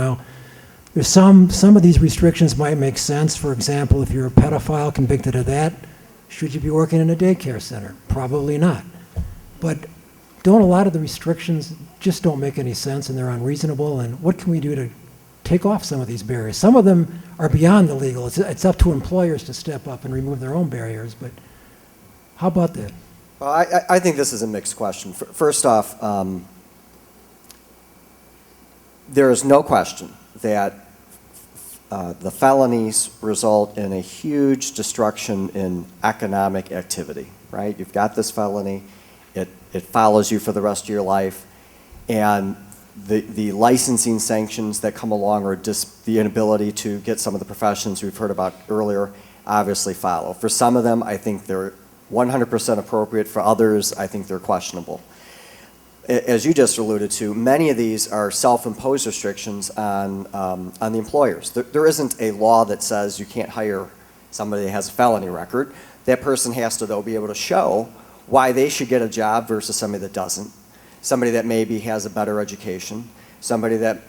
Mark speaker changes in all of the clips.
Speaker 1: Now, there's some of these restrictions might make sense. For example, if you're a pedophile convicted of that, should you be working in a daycare center? Probably not. But don't a lot of the restrictions just don't make any sense and they're unreasonable? And what can we do to take off some of these barriers? Some of them are beyond the legal. It's up to employers to step up and remove their own barriers, but how about that?
Speaker 2: Well, I think this is a mixed question. First off, there is no question that the felonies result in a huge destruction in economic activity, right? You've got this felony, it follows you for the rest of your life, and the licensing sanctions that come along, or just the inability to get some of the professions we've heard about earlier, obviously follow. For some of them, I think they're 100% appropriate. For others, I think they're questionable. As you just alluded to, many of these are self-imposed restrictions on the employers. There isn't a law that says you can't hire somebody that has a felony record. That person has to, though, be able to show why they should get a job versus somebody that doesn't. Somebody that maybe has a better education, somebody that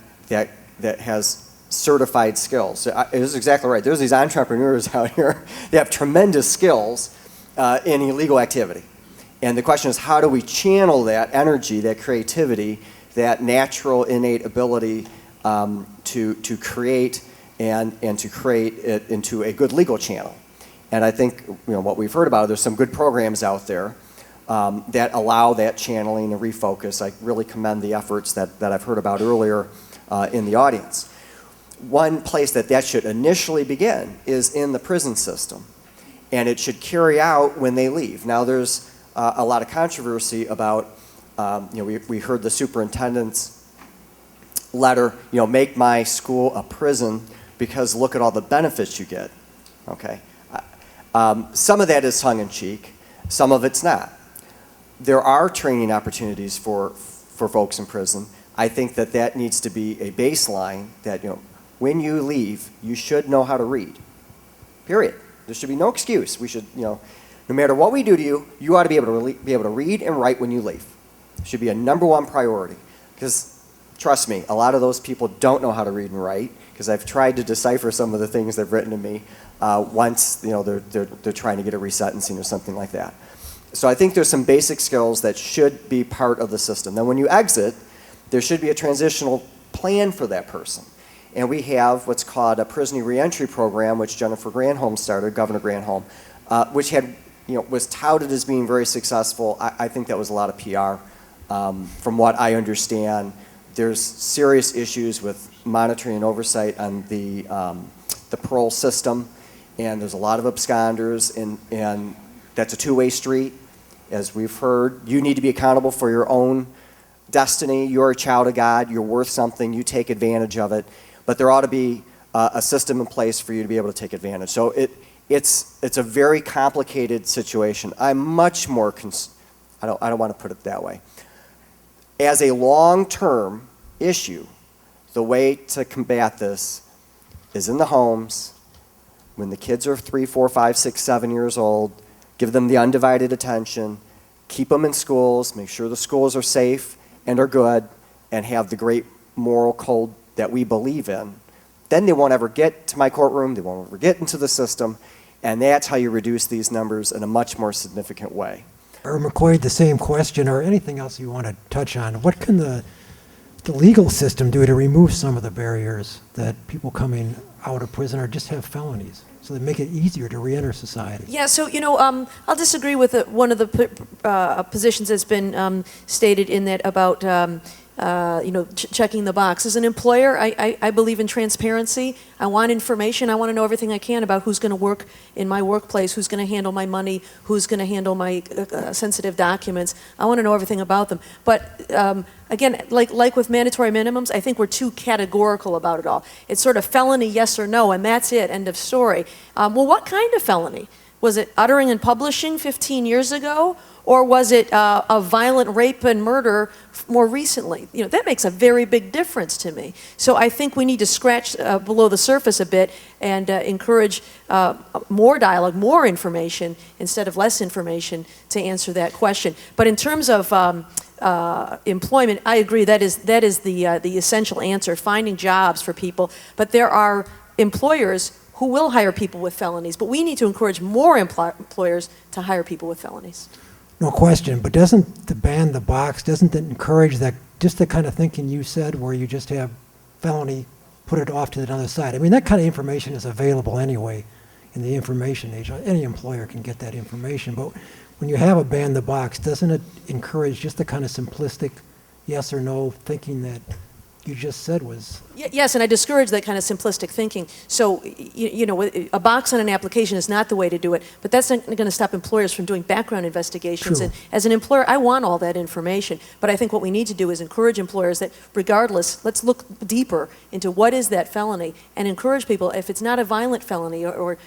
Speaker 2: has certified skills. It is exactly right. There's these entrepreneurs out here that have tremendous skills in illegal activity. And the question is, how do we channel that energy, that creativity, that natural innate ability to create and to create it into a good legal channel? And I think what we've heard about, there's some good programs out there that allow that channeling and refocus. I really commend the efforts that I've heard about earlier in the audience. One place that should initially begin is in the prison system, and it should carry out when they leave. Now there's a lot of controversy about, we heard the superintendent's letter, make my school a prison because look at all the benefits you get, okay? Some of that is tongue-in-cheek, some of it's not. There are training opportunities for folks in prison. I think that needs to be a baseline that, when you leave, you should know how to read, period. There should be no excuse. We should, no matter what we do to you, you ought to be able to read and write when you leave. It should be a #1 priority. Because trust me, a lot of those people don't know how to read and write, because I've tried to decipher some of the things they've written to me once they're trying to get a resentencing or something like that. So I think there's some basic skills that should be part of the system. Then when you exit, there should be a transitional plan for that person. And we have what's called a prison reentry program, which Jennifer Granholm started, Governor Granholm, which had, was touted as being very successful. I think that was a lot of PR. From what I understand, there's serious issues with monitoring and oversight on the parole system, and there's a lot of absconders, and that's a two-way street. As we've heard, you need to be accountable for your own destiny. You're a child of God. You're worth something. You take advantage of it. But there ought to be a system in place for you to be able to take advantage. So it's a very complicated situation. I'm much more, I don't want to put it that way. As a long-term issue, the way to combat this is in the homes, when the kids are 3, 4, 5, 6, 7 years old, give them the undivided attention, keep them in schools, make sure the schools are safe and are good, and have the great moral code that we believe in. Then they won't ever get to my courtroom, they won't ever get into the system, and that's how you reduce these numbers in a much more significant way.
Speaker 1: Or McQuade, the same question, or anything else you want to touch on. What can the legal system do to remove some of the barriers that people coming out of prison or just have felonies, so they make it easier to reenter society?
Speaker 3: Yeah, so, I'll disagree with one of the positions that's been stated in that about, checking the box. As an employer, I believe in transparency. I want information. I want to know everything I can about who's going to work in my workplace, who's going to handle my money, who's going to handle my sensitive documents. I want to know everything about them. But again, like with mandatory minimums, I think we're too categorical about it all. It's sort of felony, yes or no, and that's it, end of story. Well, what kind of felony? Was it uttering and publishing 15 years ago? Or was it a violent rape and murder more recently? That makes a very big difference to me. So I think we need to scratch below the surface a bit and encourage more dialogue, more information, instead of less information to answer that question. But in terms of employment, I agree, that is the essential answer, finding jobs for people. But there are employers who will hire people with felonies, but we need to encourage more employers to hire people with felonies.
Speaker 1: No question, but doesn't the ban the box, doesn't it encourage that, just the kind of thinking you said, where you just have felony, put it off to the other side? I mean, that kind of information is available anyway in the information age. Any employer can get that information, but when you have a ban the box, doesn't it encourage just the kind of simplistic yes or no thinking that you just said was...
Speaker 3: Yes, and I discourage that kind of simplistic thinking. So, you know, a box on an application is not the way to do it, but that's not going to stop employers from doing background investigations.
Speaker 1: True.
Speaker 3: And as an employer, I want all that information, but I think what we need to do is encourage employers that regardless, let's look deeper into what is that felony and encourage people, if it's not a violent felony or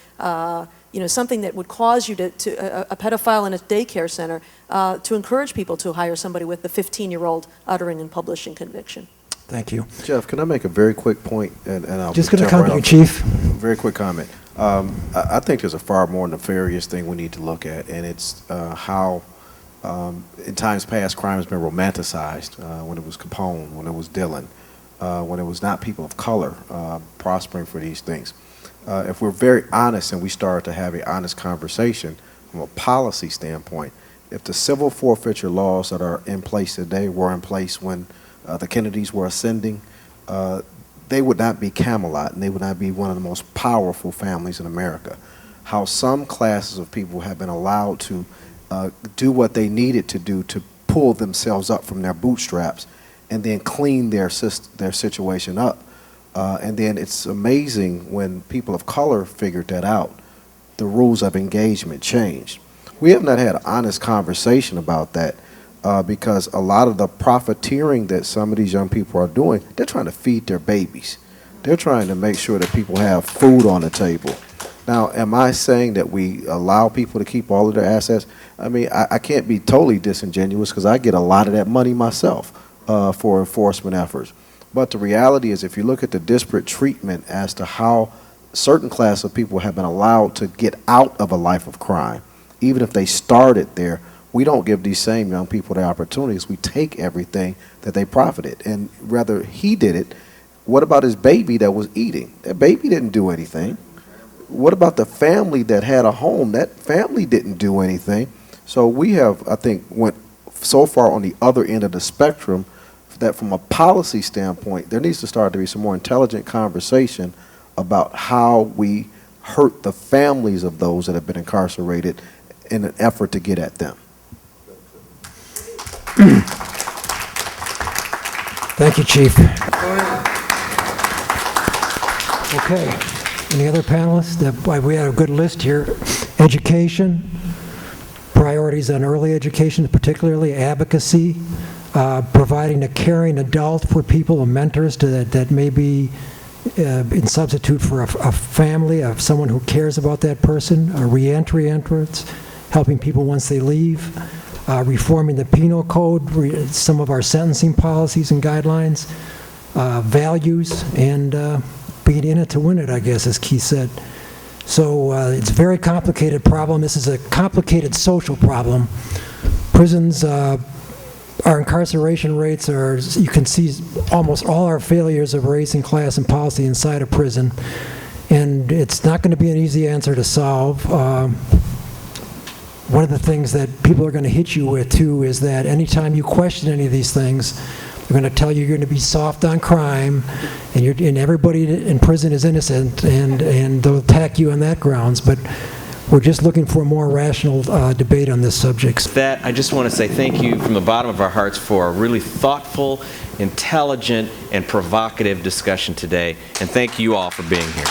Speaker 3: you know, something that would cause you to a pedophile in a daycare center, to encourage people to hire somebody with the 15-year-old uttering and publishing conviction.
Speaker 1: Thank you.
Speaker 4: Jeff, can I make a very quick point? And I'll
Speaker 1: Just going to
Speaker 4: jump
Speaker 1: come
Speaker 4: right
Speaker 1: to you,
Speaker 4: off.
Speaker 1: Chief.
Speaker 4: Very quick comment. I think there's a far more nefarious thing we need to look at, and it's how in times past crime has been romanticized, when it was Capone, when it was Dillon, when it was not people of color prospering for these things. If we're very honest and we start to have an honest conversation from a policy standpoint, if the civil forfeiture laws that are in place today were in place when the Kennedys were ascending, they would not be Camelot, and they would not be one of the most powerful families in America. How some classes of people have been allowed to do what they needed to do to pull themselves up from their bootstraps and then clean their situation up. And then it's amazing when people of color figured that out, the rules of engagement changed. We have not had an honest conversation about that. Because a lot of the profiteering that some of these young people are doing, they're trying to feed their babies. They're trying to make sure that people have food on the table. Now, am I saying that we allow people to keep all of their assets? I mean, I can't be totally disingenuous because I get a lot of that money myself for enforcement efforts. But the reality is, if you look at the disparate treatment as to how certain class of people have been allowed to get out of a life of crime, even if they started there, we don't give these same young people the opportunities. We take everything that they profited. And rather he did it, what about his baby that was eating? That baby didn't do anything. What about the family that had a home? That family didn't do anything. So we have, I think, went so far on the other end of the spectrum that from a policy standpoint, there needs to start to be some more intelligent conversation about how we hurt the families of those that have been incarcerated in an effort to get at them.
Speaker 1: Thank you, Chief. Okay. Any other panelists? We had a good list here. Education, priorities on early education, particularly advocacy, providing a caring adult for people, a mentors that may be in substitute for a family, of someone who cares about that person, a reentry entrance, helping people once they leave. Reforming the penal code, some of our sentencing policies and guidelines, values, and being in it to win it, I guess, as Keith said. So it's a very complicated problem. This is a complicated social problem. Prisons, our incarceration rates are, you can see almost all our failures of race and class and policy inside a prison. And it's not going to be an easy answer to solve. One of the things that people are going to hit you with, too, is that anytime you question any of these things, they're going to tell you you're going to be soft on crime, and everybody in prison is innocent, and they'll attack you on that grounds. But we're just looking for a more rational debate on this subject.
Speaker 5: With that, I just want to say thank you from the bottom of our hearts for a really thoughtful, intelligent, and provocative discussion today, and thank you all for being here.